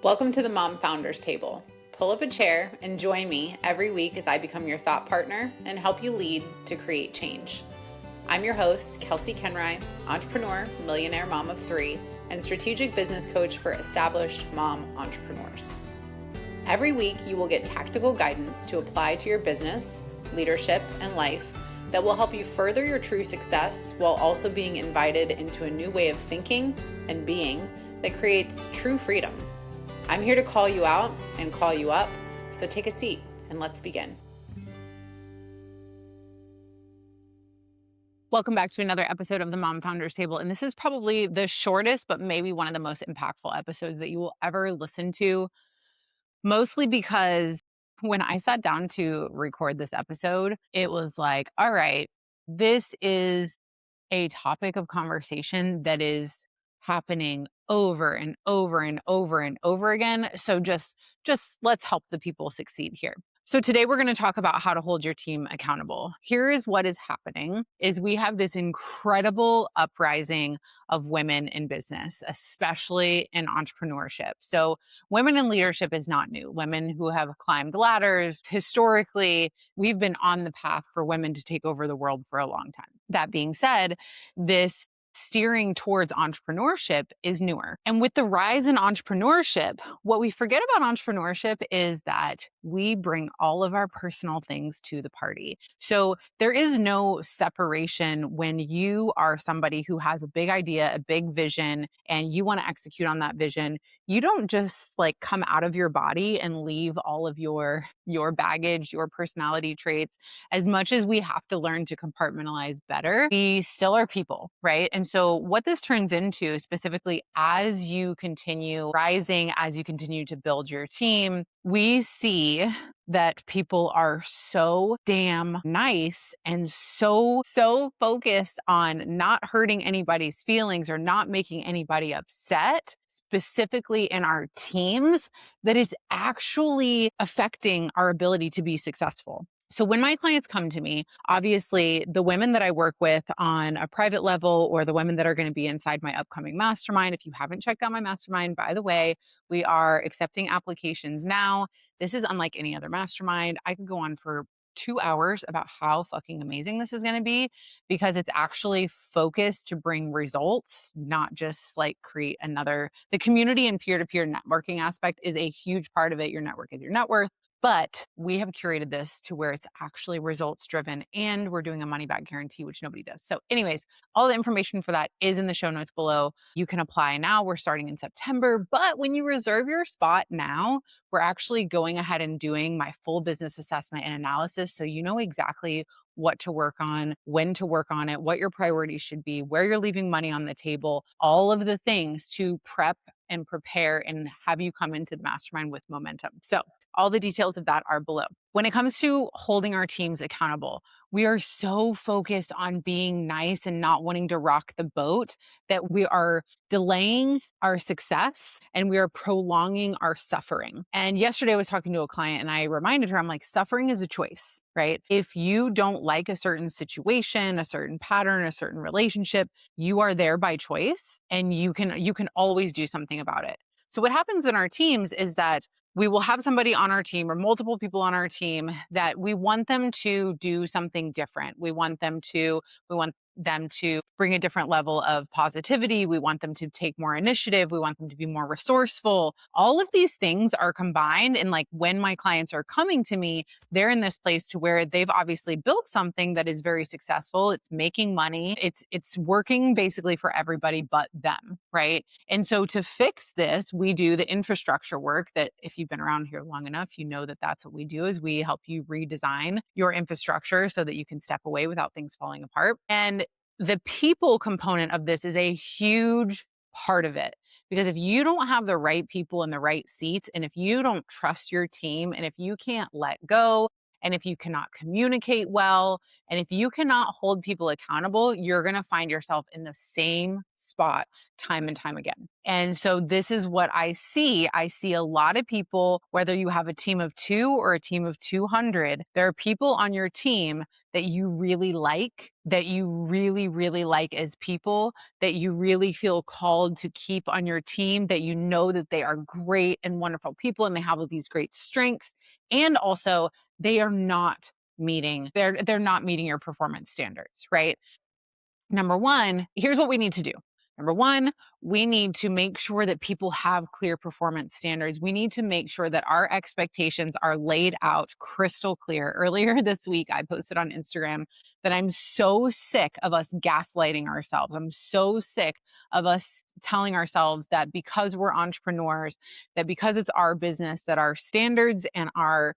Welcome to the Mom Founders Table. Pull up a chair and join me every week as I become your thought partner and help you lead to create change. I'm your host, Kelsey Kenry, entrepreneur, millionaire mom of three, and strategic business coach for established mom entrepreneurs. Every week, you will get tactical guidance to apply to your business, leadership, and life that will help you further your true success while also being invited into a new way of thinking and being that creates true freedom. I'm here to call you out and call you up, so take a seat and let's begin. Welcome back to another episode of the Mom Founders Table, and this is probably the shortest, but maybe one of the most impactful episodes that you will ever listen to, mostly because when I sat down to record this episode, it was like, all right, this is a topic of conversation that is happening over and over and over and over again. So just let's help the people succeed here. So today we're going to talk about how to hold your team accountable. Here is what is happening is we have this incredible uprising of women in business, especially in entrepreneurship. So women in leadership is not new. Women who have climbed ladders, historically, we've been on the path for women to take over the world for a long time. That being said, this steering towards entrepreneurship is newer. And with the rise in entrepreneurship, what we forget about entrepreneurship is that we bring all of our personal things to the party. So there is no separation when you are somebody who has a big idea, a big vision, and you want to execute on that vision. You don't just like come out of your body and leave all of your baggage, your personality traits. As much as we have to learn to compartmentalize better, we still are people, right? And so what this turns into specifically as you continue rising, as you continue to build your team, we see that people are so damn nice and so focused on not hurting anybody's feelings or not making anybody upset, specifically in our teams, that is actually affecting our ability to be successful. So when my clients come to me, obviously the women that I work with on a private level or the women that are going to be inside my upcoming mastermind, if you haven't checked out my mastermind, by the way, we are accepting applications now. This is unlike any other mastermind. I could go on for 2 hours about how fucking amazing this is going to be because it's actually focused to bring results, not just like create another. The community and peer-to-peer networking aspect is a huge part of it. Your network is your net worth. But we have curated this to where it's actually results driven and we're doing a money back guarantee, which nobody does. So anyways, all the information for that is in the show notes below. You can apply now. We're starting in September, but when you reserve your spot now, we're actually going ahead and doing my full business assessment and analysis. So you know exactly what to work on, when to work on it, what your priorities should be, where you're leaving money on the table, all of the things to prep and prepare and have you come into the mastermind with momentum. So all the details of that are below. When it comes to holding our teams accountable, we are so focused on being nice and not wanting to rock the boat that we are delaying our success and we are prolonging our suffering. And yesterday I was talking to a client and I reminded her, I'm like, suffering is a choice, right? If you don't like a certain situation, a certain pattern, a certain relationship, you are there by choice and you can always do something about it. So what happens in our teams is that we will have somebody on our team or multiple people on our team that we want them to do something different. We want them to bring a different level of positivity. We want them to take more initiative. We want them to be more resourceful. All of these things are combined. And like when my clients are coming to me, they're in this place to where they've obviously built something that is very successful. It's making money. It's working basically for everybody but them, right? And so to fix this, we do the infrastructure work that if you've been around here long enough, you know that that's what we do is we help you redesign your infrastructure so that you can step away without things falling apart. And the people component of this is a huge part of it. Because if you don't have the right people in the right seats, and if you don't trust your team, and if you can't let go, and if you cannot communicate well, and if you cannot hold people accountable, you're going to find yourself in the same spot time and time again. And so this is what I see. I see a lot of people, whether you have a team of 2 or a team of 200, there are people on your team that you really like, that you really, really like as people, that you really feel called to keep on your team, that you know that they are great and wonderful people and they have all these great strengths. And also they are not they're not meeting your performance standards, right? Number one, here's what we need to do. Number one, we need to make sure that people have clear performance standards. We need to make sure that our expectations are laid out crystal clear. Earlier this week, I posted on Instagram that I'm so sick of us gaslighting ourselves. I'm so sick of us telling ourselves that because we're entrepreneurs, that because it's our business, that our standards and our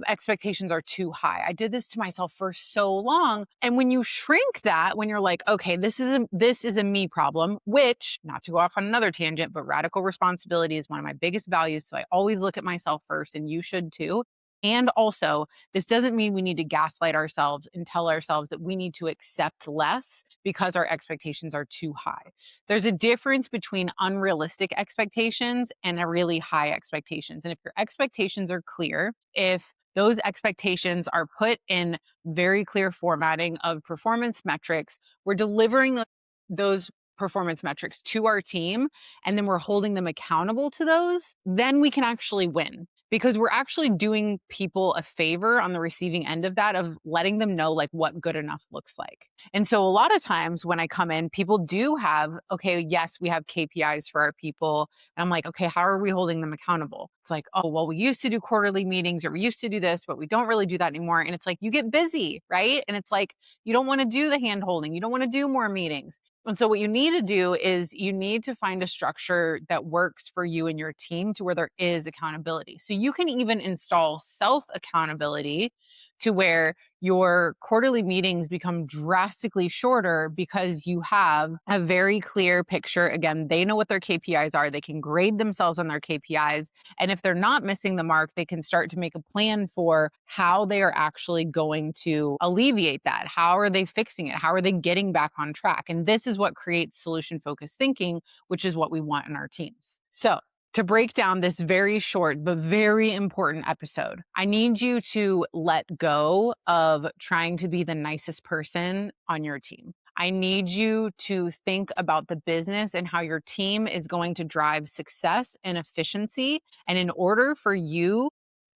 expectations are too high. I did this to myself for so long. And when you shrink that, when you're like, okay, this is a me problem, which, not to go off on another tangent, but radical responsibility is one of my biggest values. So I always look at myself first, and you should too. And also, this doesn't mean we need to gaslight ourselves and tell ourselves that we need to accept less because our expectations are too high. There's a difference between unrealistic expectations and a really high expectations. And if your expectations are clear, if those expectations are put in very clear formatting of performance metrics, we're delivering those performance metrics to our team, and then we're holding them accountable to those, then we can actually win, because we're actually doing people a favor on the receiving end of that, of letting them know like what good enough looks like. And so a lot of times when I come in, people do have, okay, yes, we have KPIs for our people. And I'm like, okay, how are we holding them accountable? It's like, oh, well, we used to do quarterly meetings, or we used to do this, but we don't really do that anymore. And it's like, you get busy, right? And it's like, you don't want to do the hand holding. You don't want to do more meetings. And so what you need to do is you need to find a structure that works for you and your team, to where there is accountability. So you can even install self accountability to where your quarterly meetings become drastically shorter because you have a very clear picture. Again, they know what their KPIs are. They can grade themselves on their KPIs. And if they're not missing the mark, they can start to make a plan for how they are actually going to alleviate that. How are they fixing it? How are they getting back on track? And this is what creates solution focused thinking, which is what we want in our teams. So, to break down this very short but very important episode, I need you to let go of trying to be the nicest person on your team. I need you to think about the business and how your team is going to drive success and efficiency. And in order for you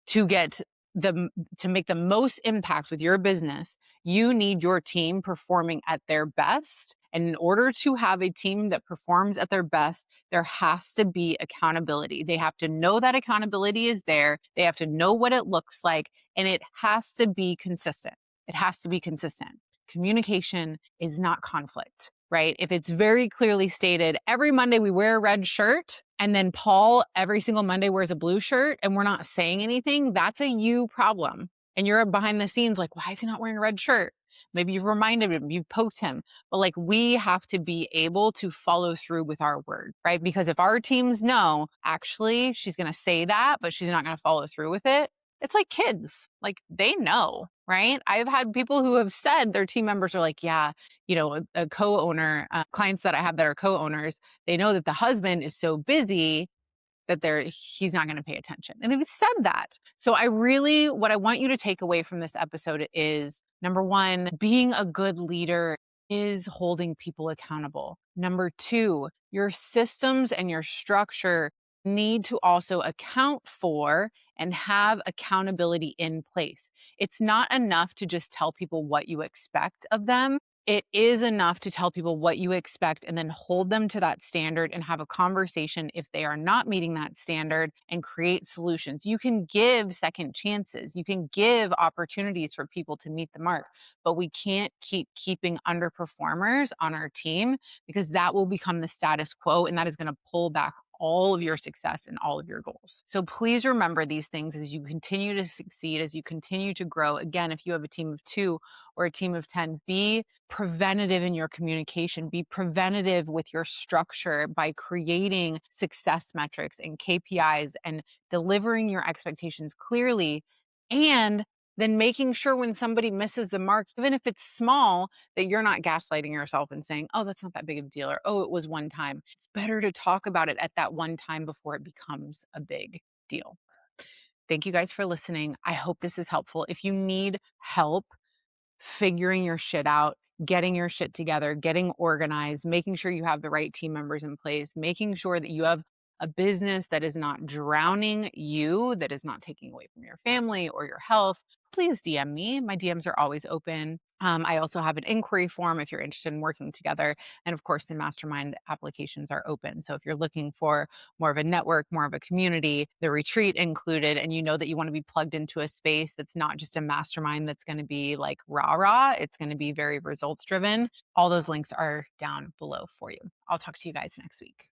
to get to make the most impact with your business, you need your team performing at their best. And in order to have a team that performs at their best, there has to be accountability. They have to know that accountability is there. They have to know what it looks like, and it has to be consistent. It has to be consistent. Communication is not conflict, right? If it's very clearly stated, every Monday we wear a red shirt, and then Paul every single Monday wears a blue shirt, and we're not saying anything, that's a you problem. And you're behind the scenes like, why is he not wearing a red shirt? Maybe you've reminded him, you've poked him, but like, we have to be able to follow through with our word, right? Because if our teams know, actually, she's going to say that, but she's not going to follow through with it. It's like kids, like they know, right? I've had people who have said their team members are like, yeah, a co-owner, clients that I have that are co-owners, they know that the husband is so busy that he's not going to pay attention. And they've said that. So what I want you to take away from this episode is, number one, being a good leader is holding people accountable. Number two, your systems and your structure need to also account for and have accountability in place. It's not enough to just tell people what you expect of them. It is enough to tell people what you expect and then hold them to that standard and have a conversation if they are not meeting that standard, and create solutions. You can give second chances. You can give opportunities for people to meet the mark, but we can't keep keeping underperformers on our team, because that will become the status quo, and that is going to pull back all of your success and all of your goals. So please remember these things as you continue to succeed, as you continue to grow. Again, if you have a team of 2 or a team of 10, be preventative in your communication, be preventative with your structure by creating success metrics and KPIs and delivering your expectations clearly. And then making sure when somebody misses the mark, even if it's small, that you're not gaslighting yourself and saying, oh, that's not that big of a deal, or oh, it was one time. It's better to talk about it at that one time before it becomes a big deal. Thank you guys for listening. I hope this is helpful. If you need help figuring your shit out, getting your shit together, getting organized, making sure you have the right team members in place, making sure that you have a business that is not drowning you, that is not taking away from your family or your health, please DM me. My DMs are always open. I also have an inquiry form if you're interested in working together. And of course, the mastermind applications are open. So if you're looking for more of a network, more of a community, the retreat included, and you know that you want to be plugged into a space that's not just a mastermind that's going to be like rah rah, it's going to be very results driven. All those links are down below for you. I'll talk to you guys next week.